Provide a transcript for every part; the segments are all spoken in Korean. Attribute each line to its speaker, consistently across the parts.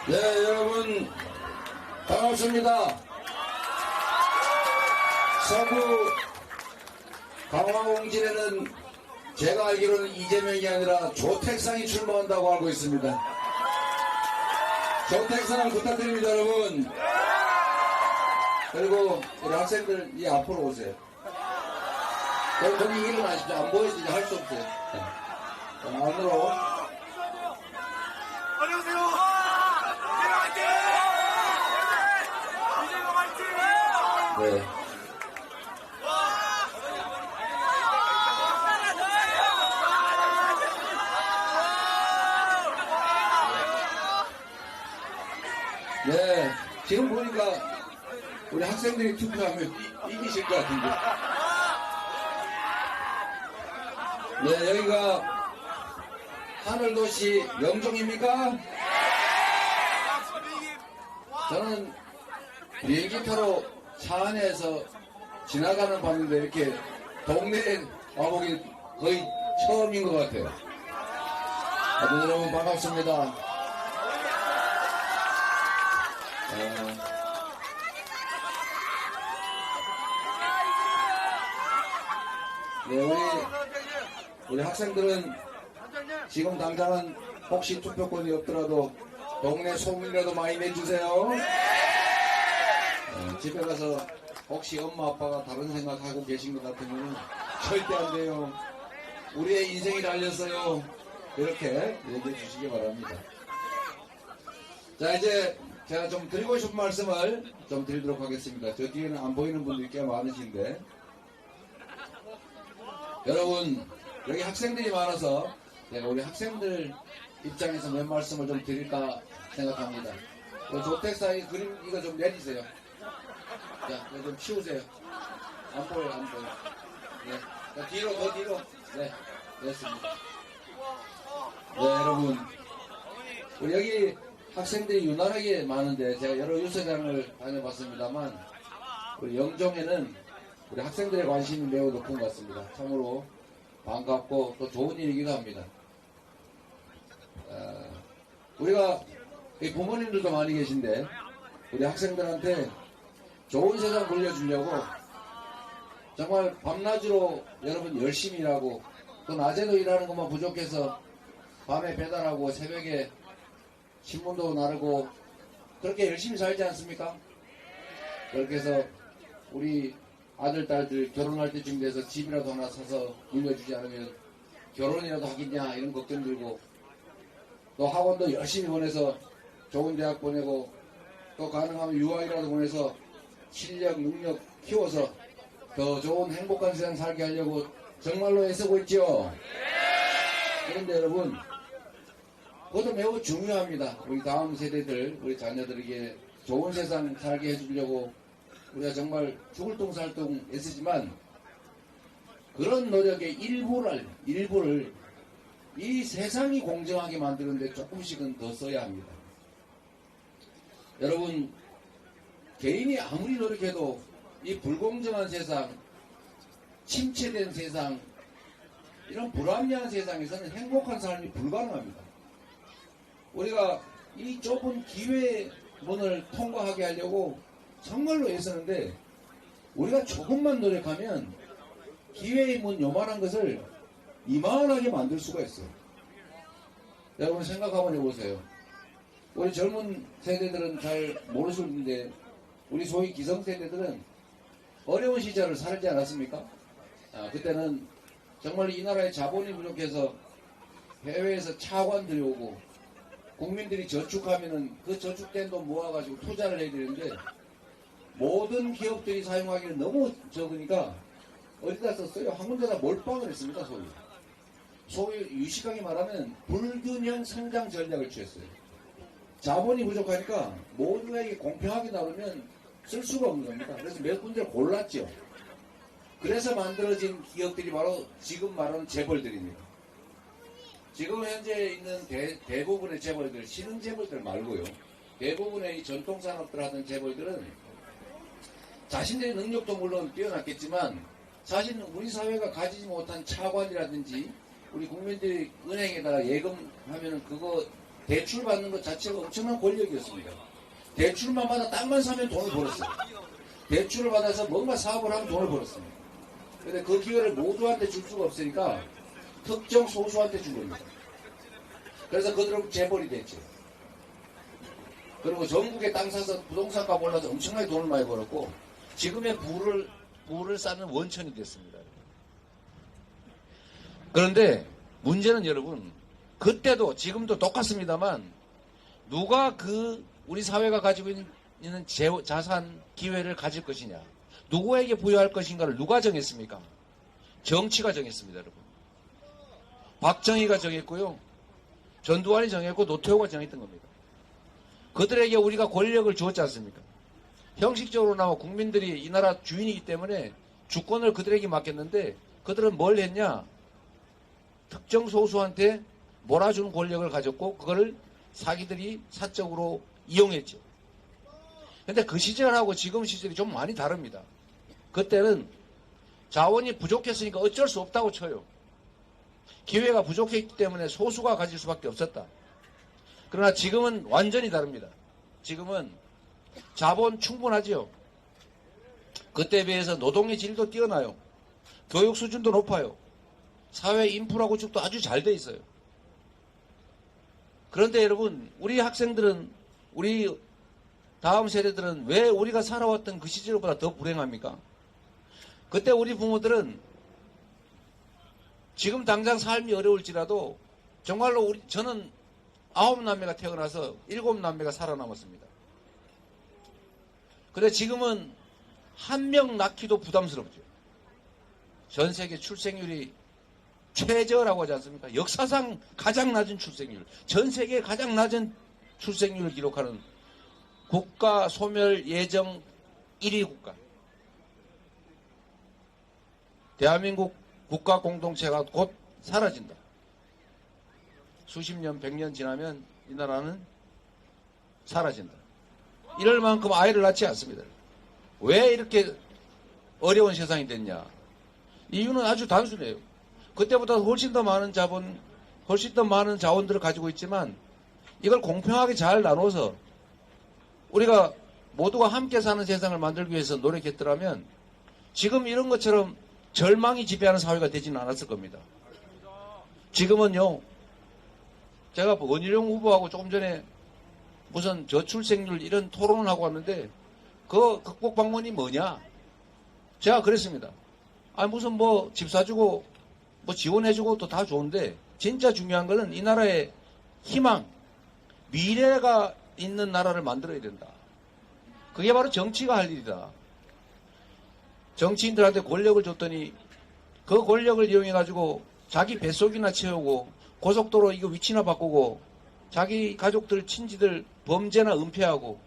Speaker 1: 네, 여러분 반갑습니다. 서구 강화공진에는 제가 알기로는 이재명이 아니라 조택상이 출마한다고 알고 있습니다. 조택상 부탁드립니다, 여러분. 그리고 우리 학생들 이 앞으로 오세요. 거기 일어나십시오. 안 보여서 이제 할 수 없어요. 네. 안으로.
Speaker 2: 안녕하세요. 이재명 화이팅! 이재명 화이팅!
Speaker 1: 네. 네, 지금 보니까 우리 학생들이 투표하면 이기실 것 같은데. 네, 여기가 하늘도시 영종입니까? 저는 비행기 타러 차 안에서 지나가는 밤인데 이렇게 동네에 와보기 거의 처음인 것 같아요. 아주 여러분 반갑습니다. 네, 우리 학생들은 지금 당장은 혹시 투표권이 없더라도 동네 소문이라도 많이 내주세요. 집에 가서 혹시 엄마 아빠가 다른 생각하고 계신 것 같으면 절대 안 돼요. 우리의 인생이 달렸어요. 이렇게 얘기해 주시기 바랍니다. 자, 이제 제가 좀 드리고 싶은 말씀을 좀 드리도록 하겠습니다. 저 뒤에는 안 보이는 분들이 꽤 많으신데, 여러분 여기 학생들이 많아서 제가 우리 학생들 입장에서 몇 말씀을 좀 드릴까 생각합니다. 조택사의 그림 이거 좀 내리세요. 자, 이거 좀 치우세요. 안 보여요, 안 보여요. 네. 자, 뒤로, 더 뒤로. 네, 됐습니다. 네, 여러분. 우리 여기 학생들이 유난하게 많은데 제가 여러 유서장을 다녀봤습니다만 우리 영종에는 우리 학생들의 관심이 매우 높은 것 같습니다. 참으로 반갑고 또 좋은 일이기도 합니다. 우리가 부모님들도 많이 계신데 우리 학생들한테 좋은 세상 물려주려고 정말 밤낮으로 여러분 열심히 일하고 또 낮에도 일하는 것만 부족해서 밤에 배달하고 새벽에 신문도 나르고 그렇게 열심히 살지 않습니까? 그렇게 해서 우리 아들, 딸들 결혼할 때쯤 돼서 집이라도 하나 사서 물려주지 않으면 결혼이라도 하겠냐 이런 걱정 들고 또 학원도 열심히 보내서 좋은 대학 보내고 또 가능하면 유아이라도 보내서 실력, 능력 키워서 더 좋은 행복한 세상 살게 하려고 정말로 애쓰고 있죠. 그런데 여러분 그것도 매우 중요합니다. 우리 다음 세대들, 우리 자녀들에게 좋은 세상 살게 해주려고 우리가 정말 죽을 똥살똥 애쓰지만 그런 노력의 일부를 이 세상이 공정하게 만드는데 조금씩은 더 써야 합니다. 여러분 개인이 아무리 노력해도 이 불공정한 세상, 침체된 세상, 이런 불합리한 세상에서는 행복한 삶이 불가능합니다. 우리가 이 좁은 기회의 문을 통과하게 하려고 정말로 애쓰는데 우리가 조금만 노력하면 기회의 문 요만한 것을 이만하게 만들 수가 있어요. 여러분 생각 한번 해보세요. 우리 젊은 세대들은 잘 모르실 텐데 우리 소위 기성세대들은 어려운 시절을 살지 않았습니까? 그때는 정말 이 나라의 자본이 부족해서 해외에서 차관 들여오고 국민들이 저축하면은 그 저축된 돈 모아가지고 투자를 해야 되는데 모든 기업들이 사용하기는 너무 적으니까 어디다 썼어요? 한 군데다 몰빵을 했습니다. 소위 유식하게 말하면 불균형 성장 전략을 취했어요. 자본이 부족하니까 모두에게 공평하게 나누면 쓸 수가 없는 겁니다. 그래서 몇 군데를 골랐죠. 그래서 만들어진 기업들이 바로 지금 말하는 재벌들입니다. 지금 현재 있는 대부분의 재벌들, 신흥 재벌들 말고요. 대부분의 이 전통산업들 하던 재벌들은 자신들의 능력도 물론 뛰어났겠지만 사실은 우리 사회가 가지지 못한 차관이라든지 우리 국민들이 은행에다가 예금하면은 그거 대출 받는 것 자체가 엄청난 권력이었습니다. 대출만 받아 땅만 사면 돈을 벌었어요. 대출을 받아서 뭔가 사업을 하면 돈을 벌었습니다. 그런데 그 기회를 모두한테 줄 수가 없으니까 특정 소수한테 준 겁니다. 그래서 그들은 재벌이 됐죠. 그리고 전국에 땅 사서 부동산값 올라서 엄청나게 돈을 많이 벌었고 지금의 부를 쌓는 원천이 됐습니다. 그런데 문제는 여러분 그때도 지금도 똑같습니다만 누가 우리 사회가 가지고 있는 자산 기회를 가질 것이냐 누구에게 부여할 것인가를 누가 정했습니까? 정치가 정했습니다. 여러분. 박정희가 정했고요. 전두환이 정했고 노태우가 정했던 겁니다. 그들에게 우리가 권력을 주었지 않습니까? 형식적으로나마 국민들이 이 나라 주인이기 때문에 주권을 그들에게 맡겼는데 그들은 뭘 했냐? 특정 소수한테 몰아주는 권력을 가졌고 그거를 사기들이 사적으로 이용했죠. 근데 그 시절하고 지금 시절이 좀 많이 다릅니다. 그때는 자원이 부족했으니까 어쩔 수 없다고 쳐요. 기회가 부족했기 때문에 소수가 가질 수밖에 없었다. 그러나 지금은 완전히 다릅니다. 지금은 자본 충분하지요. 그때에 비해서 노동의 질도 뛰어나요. 교육 수준도 높아요. 사회 인프라 구축도 아주 잘 돼 있어요. 그런데 여러분, 우리 학생들은, 우리 다음 세대들은 왜 우리가 살아왔던 그 시절보다 더 불행합니까? 그때 우리 부모들은 지금 당장 삶이 어려울지라도 정말로 저는 9남매가 태어나서 7남매가 살아남았습니다. 근데 지금은 한 명 낳기도 부담스럽죠. 전 세계 출생률이 최저라고 하지 않습니까? 역사상 가장 낮은 출생률, 전 세계 가장 낮은 출생률을 기록하는 국가 소멸 예정 1위 국가. 대한민국 국가 공동체가 곧 사라진다. 수십 년, 100년 지나면 이 나라는 사라진다. 이럴 만큼 아이를 낳지 않습니다. 왜 이렇게 어려운 세상이 됐냐? 이유는 아주 단순해요. 그때보다 훨씬 더 많은 자본, 훨씬 더 많은 자원들을 가지고 있지만 이걸 공평하게 잘 나눠서 우리가 모두가 함께 사는 세상을 만들기 위해서 노력했더라면 지금 이런 것처럼 절망이 지배하는 사회가 되지는 않았을 겁니다. 지금은요, 제가 원희룡 후보하고 조금 전에 무슨 저출생률 이런 토론을 하고 왔는데 그 극복 방법이 뭐냐? 제가 그랬습니다. 무슨 뭐 집 사주고 뭐 지원해주고 또 다 좋은데 진짜 중요한 거는 이 나라의 희망, 미래가 있는 나라를 만들어야 된다. 그게 바로 정치가 할 일이다. 정치인들한테 권력을 줬더니 그 권력을 이용해가지고 자기 뱃속이나 채우고 고속도로 이거 위치나 바꾸고 자기 가족들, 친지들 범죄나 은폐하고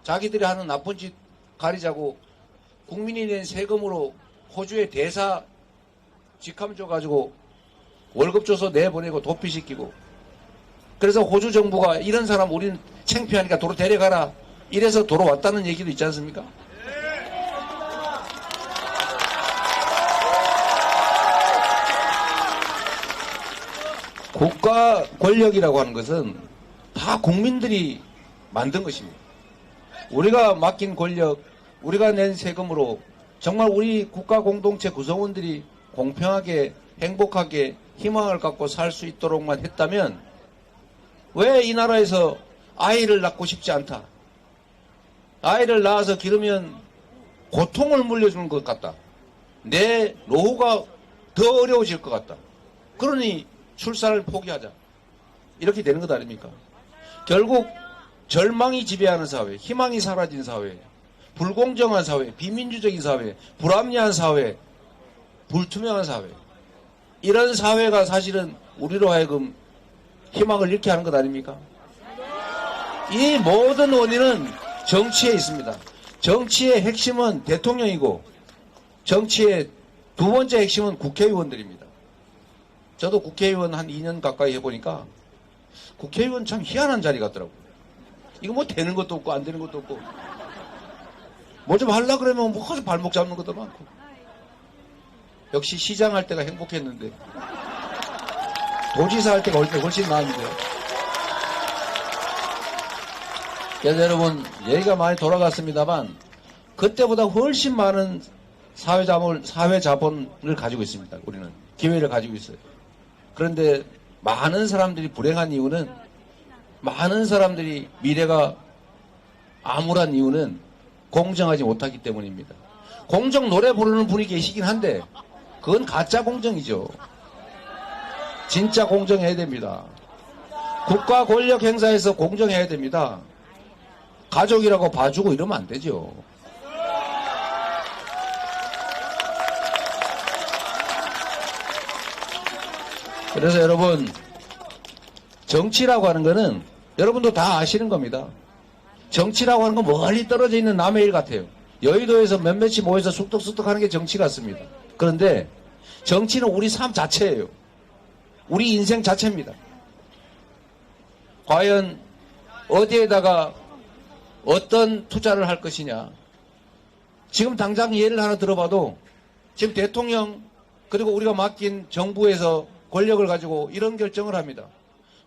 Speaker 1: 자기들이 하는 나쁜 짓 가리자고 국민이 낸 세금으로 호주에 대사 직함 줘가지고 월급 줘서 내보내고 도피시키고 그래서 호주 정부가 이런 사람 우리는 창피하니까 도로 데려가라 이래서 도로 왔다는 얘기도 있지 않습니까? 국가 권력이라고 하는 것은 다 국민들이 만든 것입니다. 우리가 맡긴 권력, 우리가 낸 세금으로 정말 우리 국가 공동체 구성원들이 공평하게 행복하게 희망을 갖고 살 수 있도록만 했다면 왜 이 나라에서 아이를 낳고 싶지 않다. 아이를 낳아서 기르면 고통을 물려주는 것 같다. 내 노후가 더 어려워질 것 같다. 그러니 출산을 포기하자. 이렇게 되는 것 아닙니까? 결국 절망이 지배하는 사회, 희망이 사라진 사회, 불공정한 사회, 비민주적인 사회, 불합리한 사회, 불투명한 사회. 이런 사회가 사실은 우리로 하여금 희망을 잃게 하는 것 아닙니까? 이 모든 원인은 정치에 있습니다. 정치의 핵심은 대통령이고 정치의 두 번째 핵심은 국회의원들입니다. 저도 국회의원 한 2년 가까이 해보니까 국회의원 참 희한한 자리 같더라고요. 이거 뭐 되는 것도 없고 안 되는 것도 없고 뭐 좀 하려고 그러면 뭐 커서 발목 잡는 것도 많고 역시 시장 할 때가 행복했는데 도지사 할 때가 훨씬 나았는데요. 그래서 여러분 얘기가 많이 돌아갔습니다만 그때보다 훨씬 많은 사회 자본을 가지고 있습니다. 우리는 기회를 가지고 있어요. 그런데 많은 사람들이 불행한 이유는, 많은 사람들이 미래가 암울한 이유는 공정하지 못하기 때문입니다. 공정 노래 부르는 분이 계시긴 한데 그건 가짜 공정이죠. 진짜 공정해야 됩니다. 국가 권력 행사에서 공정해야 됩니다. 가족이라고 봐주고 이러면 안 되죠. 그래서 여러분, 정치라고 하는 거는 여러분도 다 아시는 겁니다. 정치라고 하는 건 멀리 떨어져 있는 남의 일 같아요. 여의도에서 몇몇이 모여서 쑥덕쑥덕 하는 게 정치 같습니다. 그런데 정치는 우리 삶 자체예요. 우리 인생 자체입니다. 과연 어디에다가 어떤 투자를 할 것이냐. 지금 당장 예를 하나 들어봐도 지금 대통령 그리고 우리가 맡긴 정부에서 권력을 가지고 이런 결정을 합니다.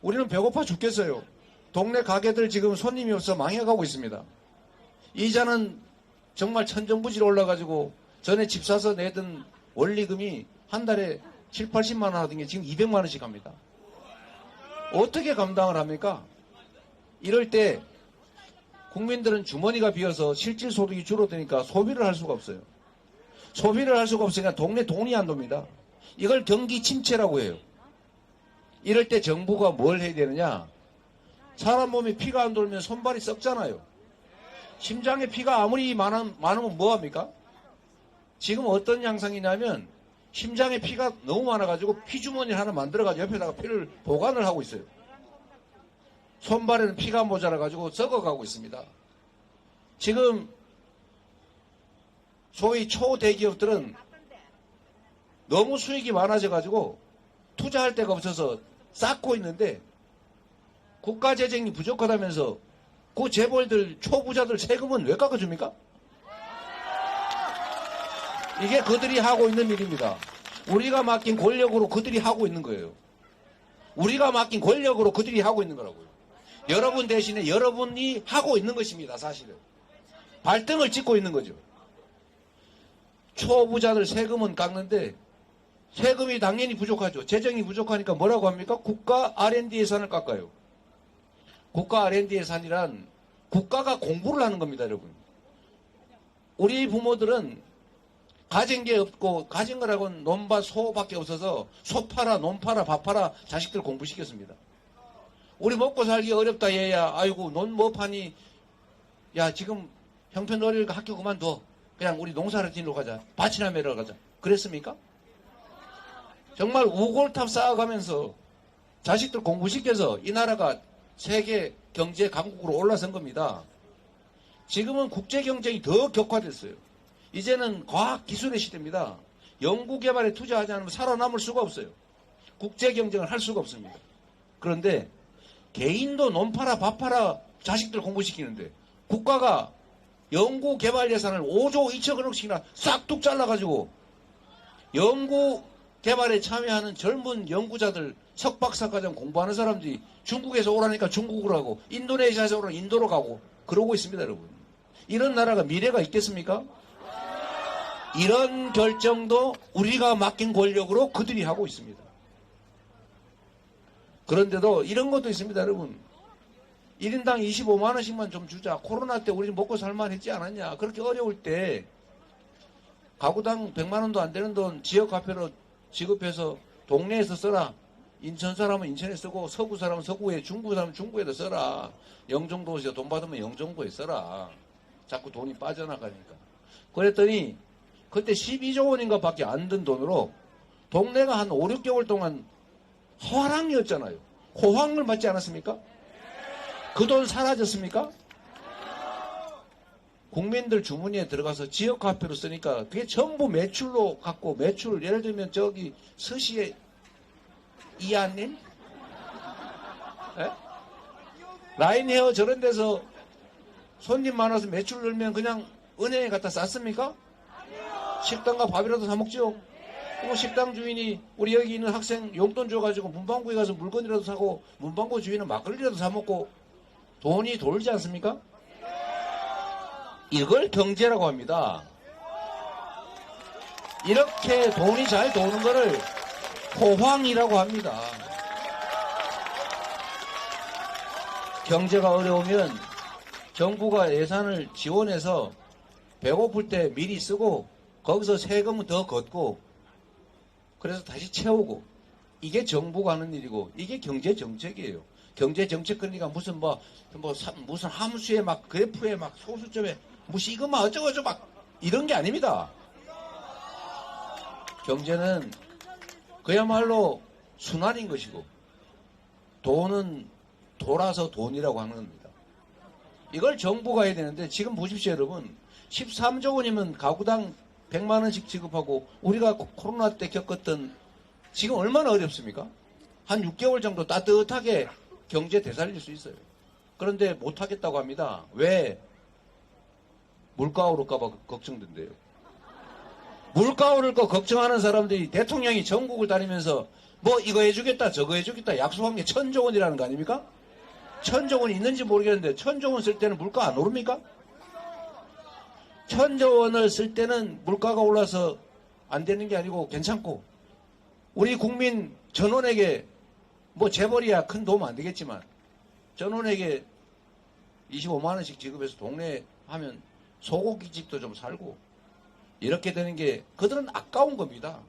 Speaker 1: 우리는 배고파 죽겠어요. 동네 가게들 지금 손님이 없어 망해가고 있습니다. 이자는 정말 천정부지로 올라가지고 전에 집 사서 내던 원리금이 한 달에 7, 80만 원 하던 게 지금 200만 원씩 합니다. 어떻게 감당을 합니까? 이럴 때 국민들은 주머니가 비어서 실질 소득이 줄어드니까 소비를 할 수가 없어요. 소비를 할 수가 없으니까 동네 돈이 안 돕니다. 이걸 경기 침체라고 해요. 이럴 때 정부가 뭘 해야 되느냐? 사람 몸에 피가 안 돌면 손발이 썩잖아요. 심장에 피가 아무리 많으면 뭐합니까? 지금 어떤 양상이냐면 심장에 피가 너무 많아가지고 피주머니 하나 만들어가지고 옆에다가 피를 보관을 하고 있어요. 손발에는 피가 모자라가지고 썩어가고 있습니다. 지금 소위 초대기업들은 너무 수익이 많아져가지고 투자할 데가 없어서 쌓고 있는데 국가재정이 부족하다면서 그 재벌들 초부자들 세금은 왜 깎아줍니까? 이게 그들이 하고 있는 일입니다. 우리가 맡긴 권력으로 그들이 하고 있는 거예요. 우리가 맡긴 권력으로 그들이 하고 있는 거라고요. 여러분 대신에 여러분이 하고 있는 것입니다. 사실은 발등을 찍고 있는 거죠. 초부자들 세금은 깎는데 세금이 당연히 부족하죠. 재정이 부족하니까 뭐라고 합니까? 국가 R&D 예산을 깎아요. 국가 R&D 예산이란 국가가 공부를 하는 겁니다, 여러분. 우리 부모들은 가진 게 없고 가진 거라고는 논밭 소밖에 없어서 소 팔아 논 팔아 밥 팔아 자식들 공부시켰습니다. 우리 먹고 살기 어렵다 얘야. 아이고 논 뭐 파니. 야 지금 형편 어리니까 학교 그만둬. 그냥 우리 농사를 지으러 가자. 밭이나 매러 가자. 그랬습니까? 정말 우골탑 쌓아가면서 자식들 공부시켜서 이 나라가 세계 경제 강국으로 올라선 겁니다. 지금은 국제 경쟁이 더 격화됐어요. 이제는 과학 기술의 시대입니다. 연구개발에 투자하지 않으면 살아남을 수가 없어요. 국제 경쟁을 할 수가 없습니다. 그런데 개인도 논 팔아 밥 팔아 자식들 공부시키는데 국가가 연구개발 예산을 5조 2천억씩이나 싹둑 잘라가지고 연구개발에 참여하는 젊은 연구자들 석박사과정 공부하는 사람들이 중국에서 오라니까 중국으로 가고 인도네시아에서 오라니까 인도로 가고 그러고 있습니다. 여러분. 이런 나라가 미래가 있겠습니까? 이런 결정도 우리가 맡긴 권력으로 그들이 하고 있습니다. 그런데도 이런 것도 있습니다. 여러분. 1인당 25만 원씩만 좀 주자. 코로나 때 우리 먹고 살만 했지 않았냐. 그렇게 어려울 때 가구당 100만 원도 안 되는 돈 지역화폐로 지급해서 동네에서 써라. 인천 사람은 인천에 쓰고 서구 사람은 서구에 중구 사람은 중구에다 써라. 영종도에서 돈 받으면 영종도에 써라. 자꾸 돈이 빠져나가니까. 그랬더니 그때 12조 원인가 밖에 안 든 돈으로 동네가 한 5, 6개월 동안 화랑이었잖아요. 호황을 맞지 않았습니까? 그 돈 사라졌습니까? 국민들 주머니에 들어가서 지역화폐로 쓰니까 그게 전부 매출로 갖고 매출 예를 들면 저기 서시에 이하님? 라인 헤어 저런 데서 손님 많아서 매출 늘면 그냥 은행에 갖다 쌌습니까? 식당과 밥이라도 사 먹죠. 그리고 식당 주인이 우리 여기 있는 학생 용돈 줘가지고 문방구에 가서 물건이라도 사고 문방구 주인은 막걸리라도 사 먹고 돈이 돌지 않습니까? 이걸 경제라고 합니다. 이렇게 돈이 잘 도는 거를 호황이라고 합니다. 경제가 어려우면 정부가 예산을 지원해서 배고플 때 미리 쓰고 거기서 세금은 더 걷고 그래서 다시 채우고 이게 정부가 하는 일이고 이게 경제 정책이에요. 경제 정책 그러니까 무슨 함수에 막 그래프에 막 소수점에 무슨 이거 막 어쩌고저쩌고 막 이런 게 아닙니다. 경제는 그야말로 순환인 것이고 돈은 돌아서 돈이라고 하는 겁니다. 이걸 정부가 해야 되는데 지금 보십시오 여러분. 13조 원이면 가구당 100만 원씩 지급하고 우리가 코로나 때 겪었던 지금 얼마나 어렵습니까? 한 6개월 정도 따뜻하게 경제 되살릴 수 있어요. 그런데 못하겠다고 합니다. 왜? 물가 오를까봐 걱정된대요. 물가 오를 거 걱정하는 사람들이 대통령이 전국을 다니면서 뭐 이거 해주겠다 저거 해주겠다 약속한 게 1,000조 원이라는 거 아닙니까? 1,000조 원이 있는지 모르겠는데 1,000조 원 쓸 때는 물가 안 오릅니까? 1,000조 원을 쓸 때는 물가가 올라서 안 되는 게 아니고 괜찮고 우리 국민 전원에게 뭐 재벌이야 큰 도움 안 되겠지만 전원에게 25만 원씩 지급해서 동네 하면 소고기집도 좀 살고 이렇게 되는 게 그들은 아까운 겁니다.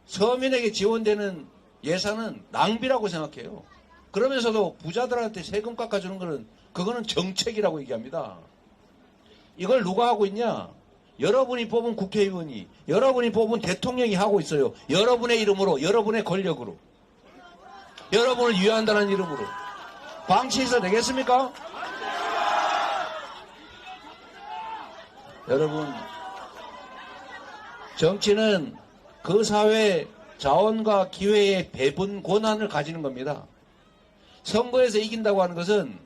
Speaker 1: 서민에게 지원되는 예산은 낭비라고 생각해요. 그러면서도 부자들한테 세금 깎아주는 거는 그거는 정책이라고 얘기합니다. 이걸 누가 하고 있냐? 여러분이 뽑은 국회의원이 여러분이 뽑은 대통령이 하고 있어요. 여러분의 이름으로 여러분의 권력으로 여러분을 위한다는 이름으로 방치해서 되겠습니까? 여러분 정치는 그 사회 자원과 기회의 배분 권한을 가지는 겁니다. 선거에서 이긴다고 하는 것은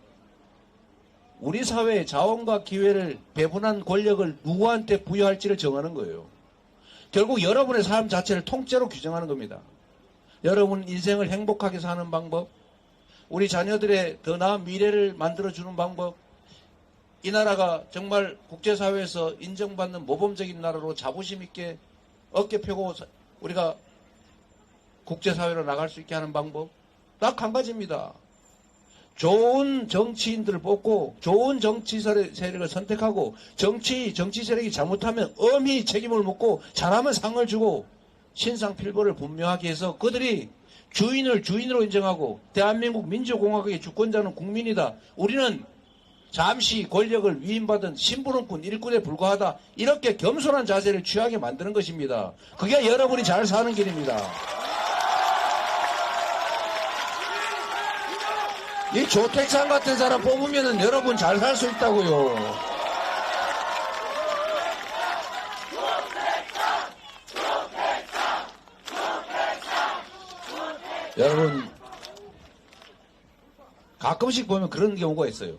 Speaker 1: 우리 사회의 자원과 기회를 배분한 권력을 누구한테 부여할지를 정하는 거예요. 결국 여러분의 삶 자체를 통째로 규정하는 겁니다. 여러분 인생을 행복하게 사는 방법, 우리 자녀들의 더 나은 미래를 만들어주는 방법, 이 나라가 정말 국제사회에서 인정받는 모범적인 나라로 자부심 있게 어깨 펴고 우리가 국제사회로 나갈 수 있게 하는 방법 딱 한 가지입니다. 좋은 정치인들을 뽑고 좋은 정치 세력을 선택하고 정치 세력이 잘못하면 엄히 책임을 묻고 잘하면 상을 주고 신상필벌을 분명하게 해서 그들이 주인을 주인으로 인정하고 대한민국 민주공화국의 주권자는 국민이다. 우리는 잠시 권력을 위임받은 심부름꾼 일꾼에 불과하다. 이렇게 겸손한 자세를 취하게 만드는 것입니다. 그게 여러분이 잘 사는 길입니다. 이 조택상 같은 사람 뽑으면 여러분 잘 살 수 있다고요. 여러분 가끔씩 보면 그런 경우가 있어요.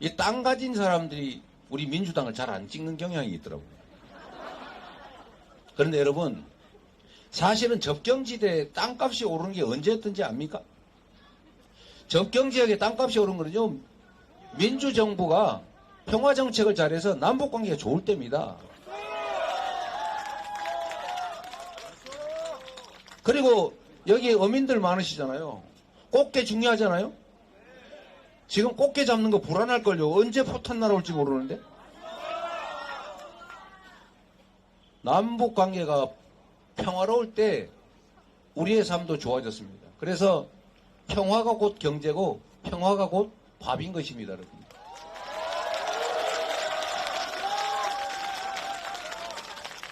Speaker 1: 이 땅 가진 사람들이 우리 민주당을 잘 안 찍는 경향이 있더라고요. 그런데 여러분 사실은 접경지대에 땅값이 오르는 게 언제였던지 압니까? 접경지역에 땅값이 오른 거는요, 민주정부가 평화정책을 잘해서 남북관계가 좋을 때입니다. 그리고 여기 어민들 많으시잖아요. 꽃게 중요하잖아요. 지금 꽃게 잡는 거 불안할걸요. 언제 포탄 날아올지 모르는데. 남북관계가 평화로울 때 우리의 삶도 좋아졌습니다. 그래서 평화가 곧 경제고 평화가 곧 밥인 것입니다. 여러분.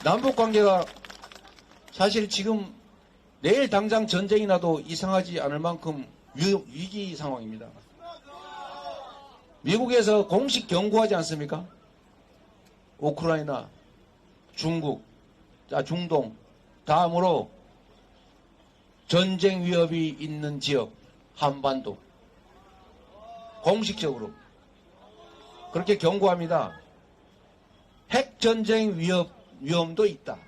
Speaker 1: 남북관계가 사실 지금 내일 당장 전쟁이 나도 이상하지 않을 만큼 위기 상황입니다. 미국에서 공식 경고하지 않습니까? 우크라이나, 중국, 중동, 다음으로 전쟁 위협이 있는 지역, 한반도. 공식적으로. 그렇게 경고합니다. 핵전쟁 위험도 있다.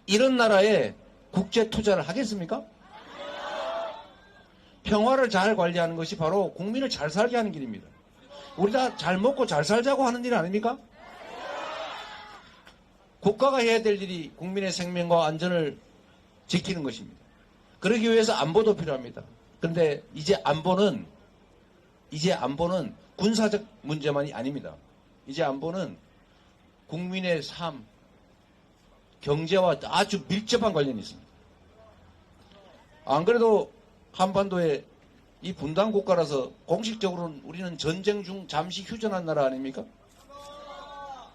Speaker 1: 이런 나라에 국제 투자를 하겠습니까? 평화를 잘 관리하는 것이 바로 국민을 잘 살게 하는 길입니다. 우리 다 잘 먹고 잘 살자고 하는 일 아닙니까? 국가가 해야 될 일이 국민의 생명과 안전을 지키는 것입니다. 그러기 위해서 안보도 필요합니다. 그런데 이제 안보는 군사적 문제만이 아닙니다. 이제 안보는 국민의 삶, 경제와 아주 밀접한 관련이 있습니다. 안 그래도 한반도에 이 분단 국가라서 공식적으로는 우리는 전쟁 중 잠시 휴전한 나라 아닙니까?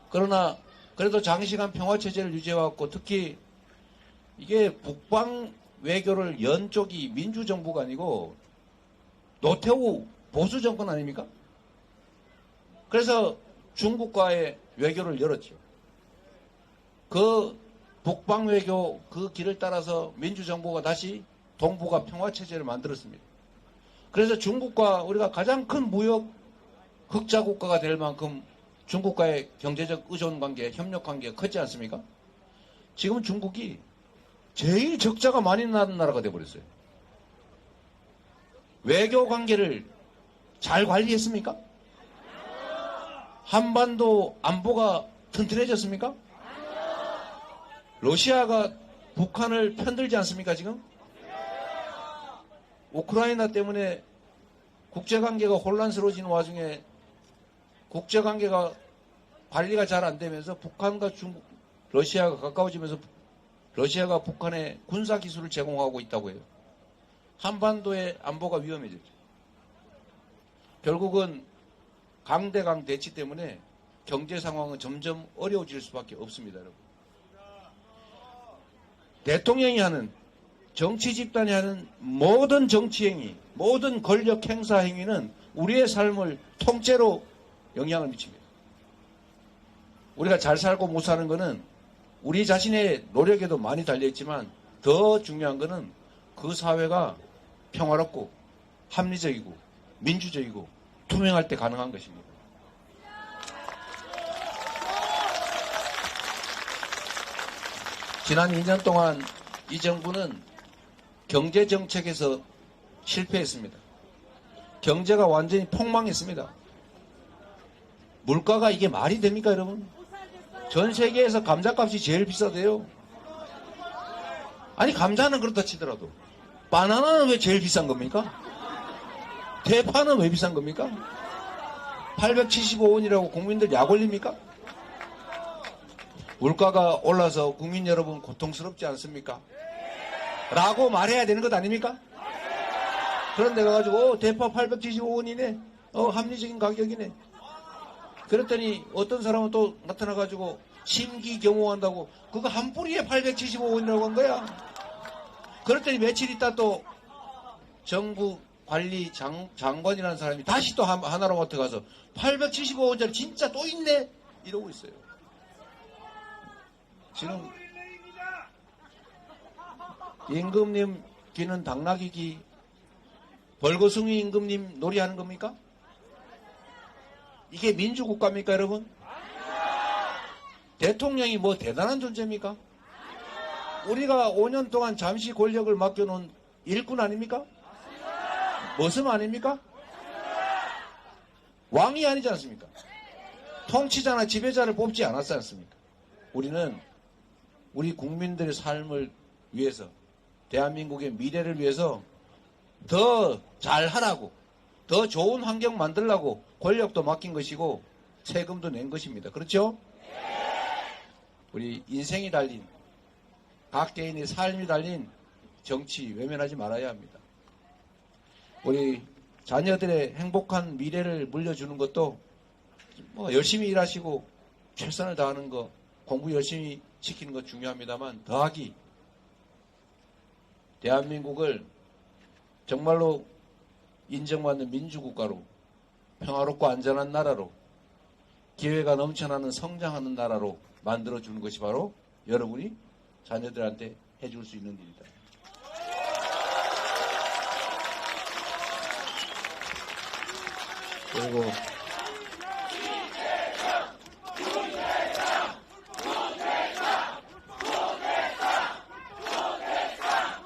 Speaker 1: 그러나 그래도 장시간 평화체제를 유지해왔고 특히 이게 북방 외교를 연 쪽이 민주정부가 아니고 노태우 보수정권 아닙니까? 그래서 중국과의 외교를 열었죠. 그 북방 외교 그 길을 따라서 민주정부가 다시 동북아 평화체제를 만들었습니다. 그래서 중국과 우리가 가장 큰 무역 흑자 국가가 될 만큼 중국과의 경제적 의존 관계, 협력 관계가 컸지 않습니까? 지금 중국이 제일 적자가 많이 나는 나라가 되어버렸어요. 외교 관계를 잘 관리했습니까? 한반도 안보가 튼튼해졌습니까? 러시아가 북한을 편들지 않습니까, 지금? 우크라이나 때문에 국제관계가 혼란스러워지는 와중에 국제관계가 관리가 잘 안 되면서 북한과 러시아가 가까워지면서 러시아가 북한에 군사기술을 제공하고 있다고 해요. 한반도의 안보가 위험해졌죠. 결국은 강대강 대치 때문에 경제 상황은 점점 어려워질 수밖에 없습니다, 여러분. 대통령이 하는 정치 집단이 하는 모든 정치 행위, 모든 권력 행사 행위는 우리의 삶을 통째로 영향을 미칩니다. 우리가 잘 살고 못 사는 것은 우리 자신의 노력에도 많이 달려있지만 더 중요한 것은 그 사회가 평화롭고 합리적이고 민주적이고 투명할 때 가능한 것입니다. 지난 2년 동안 이 정부는 경제정책에서 실패했습니다. 경제가 완전히 폭망했습니다. 물가가 이게 말이 됩니까, 여러분? 전 세계에서 감자값이 제일 비싸대요. 아니, 감자는 그렇다 치더라도 바나나는 왜 제일 비싼 겁니까? 대파는 왜 비싼 겁니까? 875원이라고 국민들 약 올립니까? 물가가 올라서 국민 여러분 고통스럽지 않습니까? 라고 말해야 되는 것 아닙니까? 그런데 가가지고 대파 875원이네. 합리적인 가격이네. 그랬더니 어떤 사람은 또 나타나가지고 심기경호한다고 그거 한 뿌리에 875원이라고 한 거야. 그랬더니 며칠 있다 또 정부 관리 장관이라는 사람이 다시 또 하나로마트 가서 875원짜리 진짜 또 있네 이러고 있어요. 지금 임금님 귀는 당나귀 벌거숭이 임금님 놀이하는 겁니까? 이게 민주국가입니까, 여러분? 대통령이 뭐 대단한 존재입니까? 우리가 5년 동안 잠시 권력을 맡겨놓은 일꾼 아닙니까? 머슴 아닙니까? 왕이 아니지 않습니까? 통치자나 지배자를 뽑지 않았지 않습니까? 우리는 우리 국민들의 삶을 위해서 대한민국의 미래를 위해서 더 잘하라고 더 좋은 환경 만들라고 권력도 맡긴 것이고 세금도 낸 것입니다. 그렇죠? 우리 인생이 달린 각 개인의 삶이 달린 정치 외면하지 말아야 합니다. 우리 자녀들의 행복한 미래를 물려주는 것도 뭐 열심히 일하시고 최선을 다하는 거 공부 열심히 시키는 것 중요합니다만 더하기 대한민국을 정말로 인정받는 민주국가로 평화롭고 안전한 나라로 기회가 넘쳐나는 성장하는 나라로 만들어주는 것이 바로 여러분이 자녀들한테 해줄 수 있는 일이다.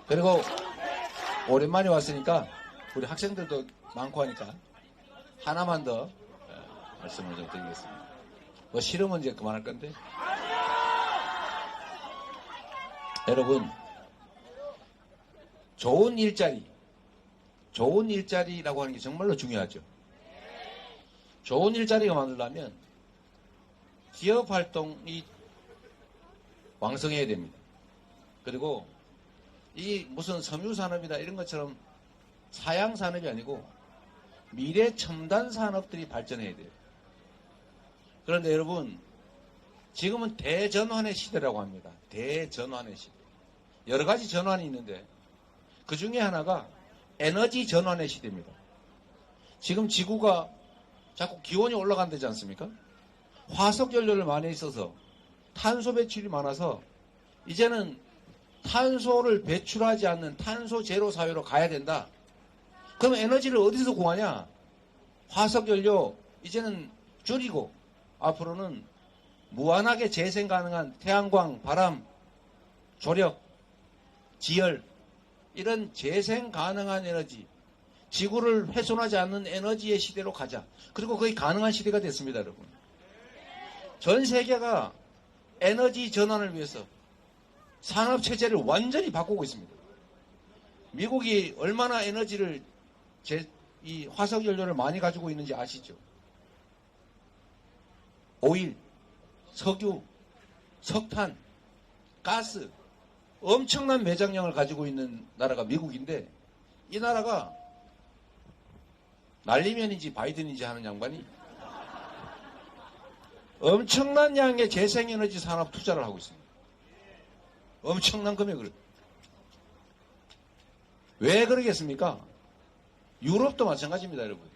Speaker 1: 그리고 오랜만에 왔으니까
Speaker 3: 우리 학생들도 많고 하니까 하나만 더 말씀을 좀 드리겠습니다. 뭐 싫으면 이제 그만할 건데. 여러분, 좋은 일자리라고 하는 게 정말로 중요하죠. 좋은 일자리가 만들려면 기업 활동이 왕성해야 됩니다. 그리고 이 무슨 섬유산업이다 이런 것처럼 사양산업이 아니고 미래 첨단 산업들이 발전해야 돼요. 그런데 여러분, 지금은 대전환의 시대라고 합니다. 대전환의 시대. 여러 가지 전환이 있는데 그 중에 하나가 에너지 전환의 시대입니다. 지금 지구가 자꾸 기온이 올라간다지 않습니까? 화석 연료를 많이 써서 탄소 배출이 많아서 이제는 탄소를 배출하지 않는 탄소 제로 사회로 가야 된다. 그럼 에너지를 어디서 구하냐? 화석 연료 이제는 줄이고 앞으로는 무한하게 재생 가능한 태양광, 바람, 조력, 지열 이런 재생 가능한 에너지, 지구를 훼손하지 않는 에너지의 시대로 가자. 그리고 그게 가능한 시대가 됐습니다, 여러분. 전 세계가 에너지 전환을 위해서 산업 체제를 완전히 바꾸고 있습니다. 미국이 얼마나 에너지를 이 화석 연료를 많이 가지고 있는지 아시죠? 오일, 석유, 석탄, 가스 엄청난 매장량을 가지고 있는 나라가 미국인데 이 나라가 날리면인지 바이든인지 하는 양반이 엄청난 양의 재생에너지 산업 투자를 하고 있습니다. 엄청난 금액을. 왜 그러겠습니까? 유럽도 마찬가지입니다, 여러분.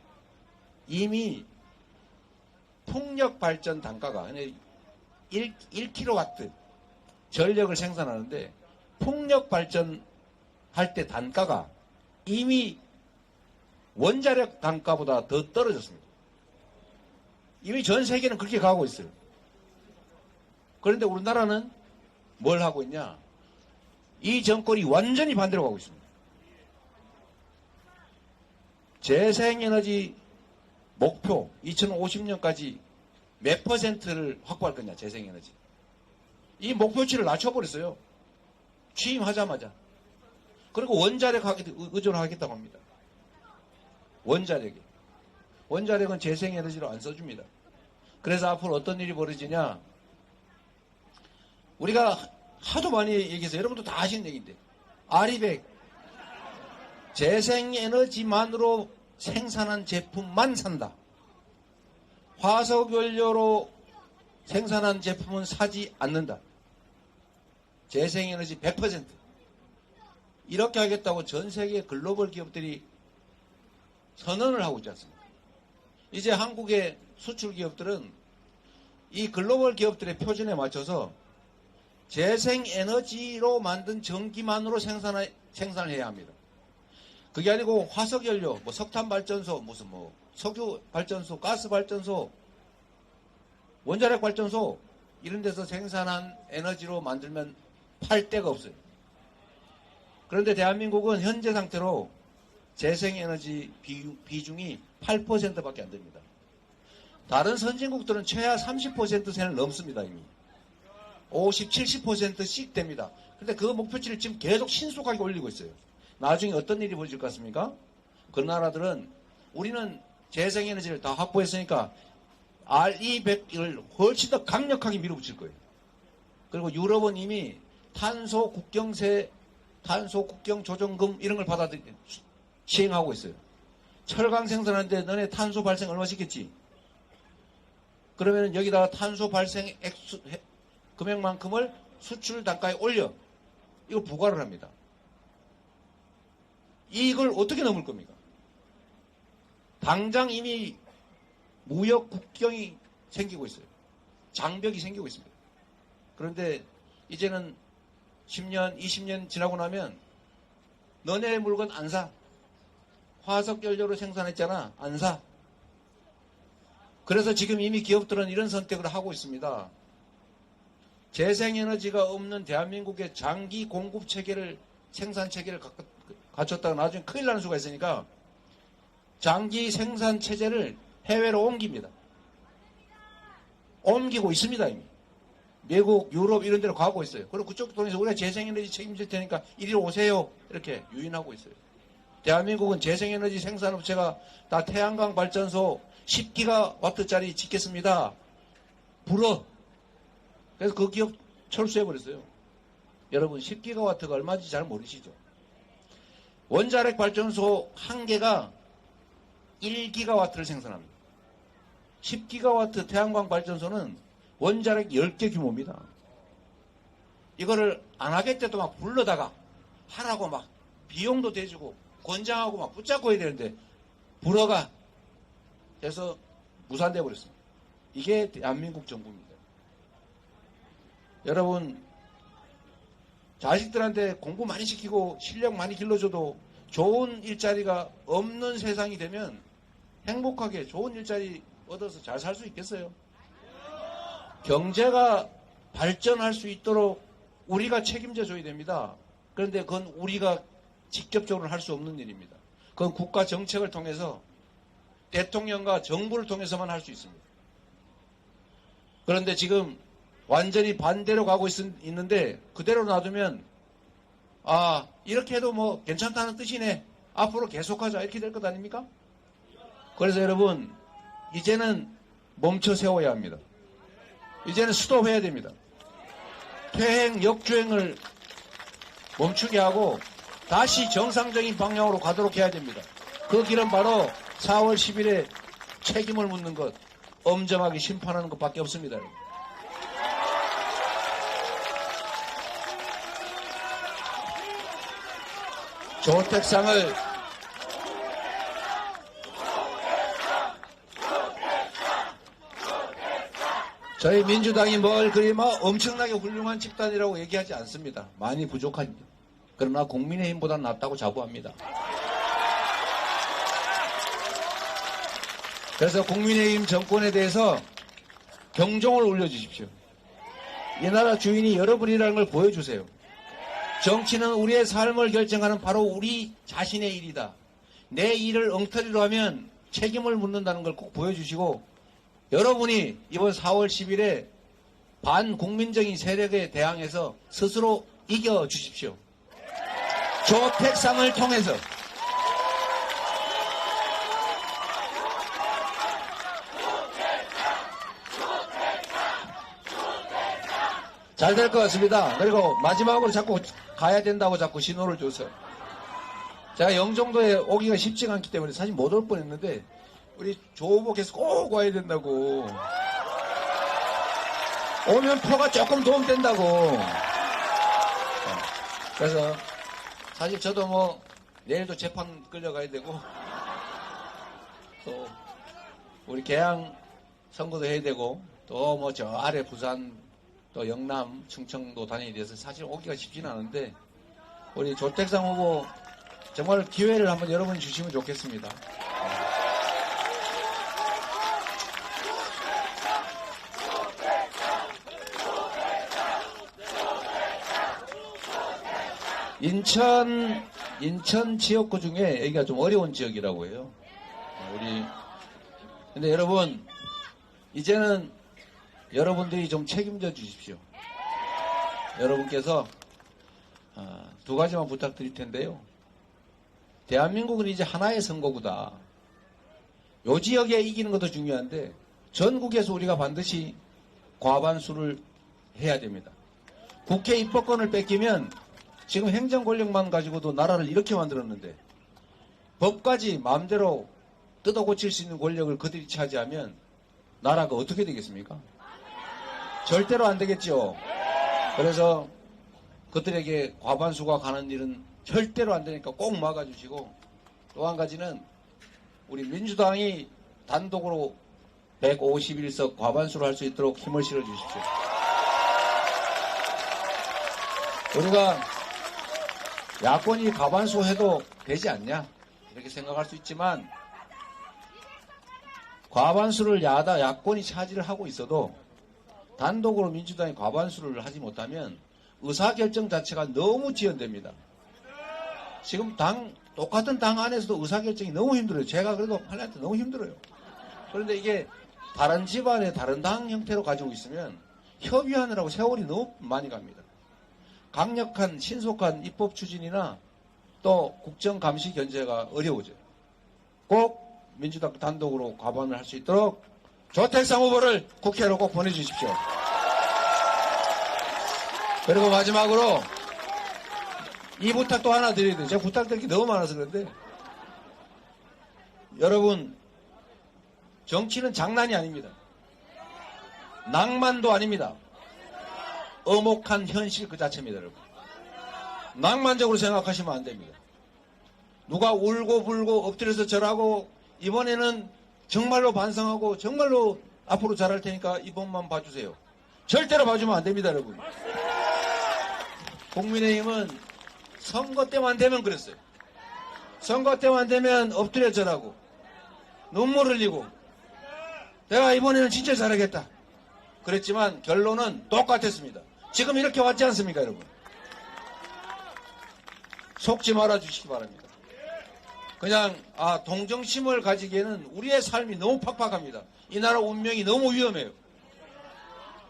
Speaker 3: 이미 풍력 발전 단가가 1kW 전력을 생산하는데 풍력 발전할 때 단가가 이미 원자력 단가보다 더 떨어졌습니다. 이미 전 세계는 그렇게 가고 있어요. 그런데 우리나라는 뭘 하고 있냐? 이 정권이 완전히 반대로 가고 있습니다. 재생에너지 목표 2050년까지 몇 %를 확보할 거냐, 재생에너지. 이 목표치를 낮춰버렸어요. 취임하자마자. 그리고 원자력 의존하겠다고 합니다. 원자력에. 원자력은 재생에너지로 안 써줍니다. 그래서 앞으로 어떤 일이 벌어지냐. 우리가 하도 많이 얘기해서 여러분도 다 아시는 얘기인데 아리백 재생에너지만으로 생산한 제품만 산다. 화석연료로 생산한 제품은 사지 않는다. 재생에너지 100%. 이렇게 하겠다고 전 세계 글로벌 기업들이 선언을 하고 있지 않습니까? 이제 한국의 수출 기업들은 이 글로벌 기업들의 표준에 맞춰서 재생에너지로 만든 전기만으로 생산을 해야 합니다. 그게 아니고 화석연료, 뭐 석탄발전소, 무슨 뭐 석유발전소, 가스발전소, 원자력 발전소 이런 데서 생산한 에너지로 만들면 팔 데가 없어요. 그런데 대한민국은 현재 상태로 재생에너지 비중이 8%밖에 안 됩니다. 다른 선진국들은 최하 30%세를 넘습니다. 이미. 50, 70%씩 됩니다. 그런데 그 목표치를 지금 계속 신속하게 올리고 있어요. 나중에 어떤 일이 벌어질 것 같습니까? 그 나라들은 우리는 재생에너지를 다 확보했으니까 RE100을 훨씬 더 강력하게 밀어붙일 거예요. 그리고 유럽은 이미 탄소 국경세, 탄소 국경 조정금 이런 걸 시행하고 있어요. 철강 생산하는데 너네 탄소 발생 얼마 시켰지? 그러면 여기다가 탄소 발생 금액만큼을 수출 단가에 올려. 이거 부과를 합니다. 이걸 어떻게 넘을 겁니까? 당장 이미 무역 국경이 생기고 있어요. 장벽이 생기고 있습니다. 그런데 이제는 10년, 20년 지나고 나면 너네 물건 안 사. 화석연료로 생산했잖아. 안 사. 그래서 지금 이미 기업들은 이런 선택을 하고 있습니다. 재생에너지가 없는 대한민국의 장기 공급 체계를, 생산 체계를 갖췄다가 나중에 큰일 나는 수가 있으니까 장기 생산 체제를 해외로 옮깁니다. 옮기고 있습니다, 이미. 미국, 유럽 이런 데로 가고 있어요. 그리고 그쪽 돈에서 우리가 재생에너지 책임질 테니까 이리로 오세요. 이렇게 유인하고 있어요. 대한민국은 재생에너지 생산업체가 다 태양광 발전소 10기가와트짜리 짓겠습니다. 불어. 그래서 그 기업 철수해버렸어요. 여러분 10기가와트가 얼마인지 잘 모르시죠? 원자력 발전소 한 개가 1기가와트를 생산합니다. 10기가와트 태양광 발전소는 원자력 10개 규모입니다. 이거를 안 하겠다도 막 불러다가 하라고 막 비용도 대주고 권장하고 막 붙잡고 해야 되는데 불어가 해서 무산돼 버렸습니다. 이게 대한민국 정부입니다. 여러분 자식들한테 공부 많이 시키고 실력 많이 길러줘도 좋은 일자리가 없는 세상이 되면 행복하게 좋은 일자리 얻어서 잘 살 수 있겠어요? 경제가 발전할 수 있도록 우리가 책임져 줘야 됩니다. 그런데 그건 우리가 직접적으로 할 수 없는 일입니다. 그건 국가 정책을 통해서 대통령과 정부를 통해서만 할 수 있습니다. 그런데 지금 완전히 반대로 가고 있는데 그대로 놔두면 이렇게 해도 뭐 괜찮다는 뜻이네. 앞으로 계속하자 이렇게 될 것 아닙니까? 그래서 여러분 이제는 멈춰 세워야 합니다. 이제는 스톱해야 됩니다. 퇴행, 역주행을 멈추게 하고 다시 정상적인 방향으로 가도록 해야 됩니다. 그 길은 바로 4월 10일에 책임을 묻는 것, 엄정하게 심판하는 것밖에 없습니다. 조택상을 저희 민주당이 뭘 그리 막 엄청나게 훌륭한 집단이라고 얘기하지 않습니다. 많이 부족합니다. 그러나 국민의힘보다 낫다고 자부합니다. 그래서 국민의힘 정권에 대해서 경종을 울려주십시오. 이 나라 주인이 여러분이라는 걸 보여주세요. 정치는 우리의 삶을 결정하는 바로 우리 자신의 일이다. 내 일을 엉터리로 하면 책임을 묻는다는 걸 꼭 보여주시고 여러분이 이번 4월 10일에 반국민적인 세력에 대항해서 스스로 이겨주십시오. 조택상을 통해서 잘 될 것 같습니다. 그리고 마지막으로 자꾸 가야 된다고 자꾸 신호를 줘서 제가 영종도에 오기가 쉽지가 않기 때문에 사실 못 올 뻔했는데 우리 조 후보 계속 꼭 와야 된다고 오면 표가 조금 도움된다고 그래서 사실 저도 뭐 내일도 재판 끌려가야 되고 또 우리 개항 선거도 해야 되고 또 뭐 저 아래 부산 또 영남 충청도 다니기 위해서 사실 오기가 쉽지는 않은데 우리 조택상 후보 정말 기회를 한번 여러분이 주시면 좋겠습니다. 인천 지역구 중에 여기가 좀 어려운 지역이라고 해요. 근데 여러분, 이제는 여러분들이 좀 책임져 주십시오. 여러분께서 두 가지만 부탁드릴 텐데요. 대한민국은 이제 하나의 선거구다. 요 지역에 이기는 것도 중요한데 전국에서 우리가 반드시 과반수를 해야 됩니다. 국회 입법권을 뺏기면 지금 행정 권력만 가지고도 나라를 이렇게 만들었는데 법까지 마음대로 뜯어 고칠 수 있는 권력을 그들이 차지하면 나라가 어떻게 되겠습니까? 절대로 안 되겠죠. 그래서 그들에게 과반수가 가는 일은 절대로 안 되니까 꼭 막아주시고 또 한 가지는 우리 민주당이 단독으로 151석 과반수를 할 수 있도록 힘을 실어주십시오. 우리가 야권이 과반수 해도 되지 않냐 이렇게 생각할 수 있지만 과반수를 야권이 차지를 하고 있어도 단독으로 민주당이 과반수를 하지 못하면 의사결정 자체가 너무 지연됩니다. 지금 똑같은 당 안에서도 의사결정이 너무 힘들어요. 제가 그래도 하려할 때 너무 힘들어요. 그런데 이게 다른 집안의 다른 당 형태로 가지고 있으면 협의하느라고 세월이 너무 많이 갑니다. 강력한 신속한 입법 추진이나 또 국정감시 견제가 어려워져요. 꼭 민주당 단독으로 과반을 할 수 있도록 조택상 후보를 국회로 꼭 보내주십시오. 그리고 마지막으로 이 부탁도 하나 드려야 돼요. 제가 부탁드릴 게 너무 많아서 그런데 여러분 정치는 장난이 아닙니다. 낭만도 아닙니다. 엄혹한 현실 그 자체입니다, 여러분. 낭만적으로 생각하시면 안 됩니다. 누가 울고 불고 엎드려서 절하고 이번에는 정말로 반성하고 정말로 앞으로 잘할 테니까 이번만 봐주세요. 절대로 봐주면 안 됩니다, 여러분. 국민의힘은 선거 때만 되면 그랬어요. 선거 때만 되면 엎드려 절하고 눈물 흘리고 내가 이번에는 진짜 잘하겠다. 그랬지만 결론은 똑같았습니다. 지금 이렇게 왔지 않습니까, 여러분? 속지 말아 주시기 바랍니다. 그냥 동정심을 가지기에는 우리의 삶이 너무 팍팍합니다. 이 나라 운명이 너무 위험해요.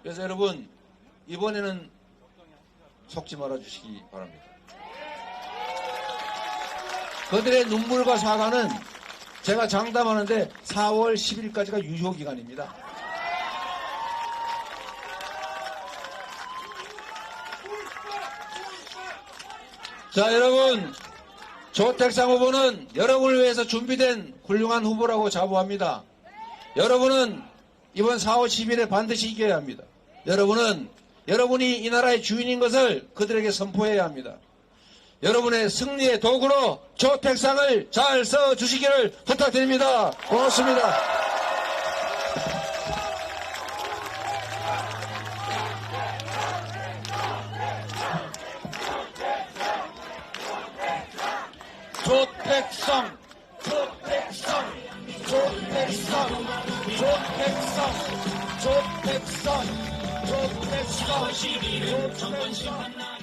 Speaker 3: 그래서 여러분 이번에는 속지 말아 주시기 바랍니다. 그들의 눈물과 사과는 제가 장담하는데 4월 10일까지가 유효기간입니다. 자, 여러분, 조택상 후보는 여러분을 위해서 준비된 훌륭한 후보라고 자부합니다. 여러분은 이번 4월 10일에 반드시 이겨야 합니다. 여러분이 이 나라의 주인인 것을 그들에게 선포해야 합니다. 여러분의 승리의 도구로 조택상을 잘 써주시기를 부탁드립니다. 고맙습니다.
Speaker 2: 조택상, 조택상, 조택상, 조택상, 조택상, 조택상, 조택상.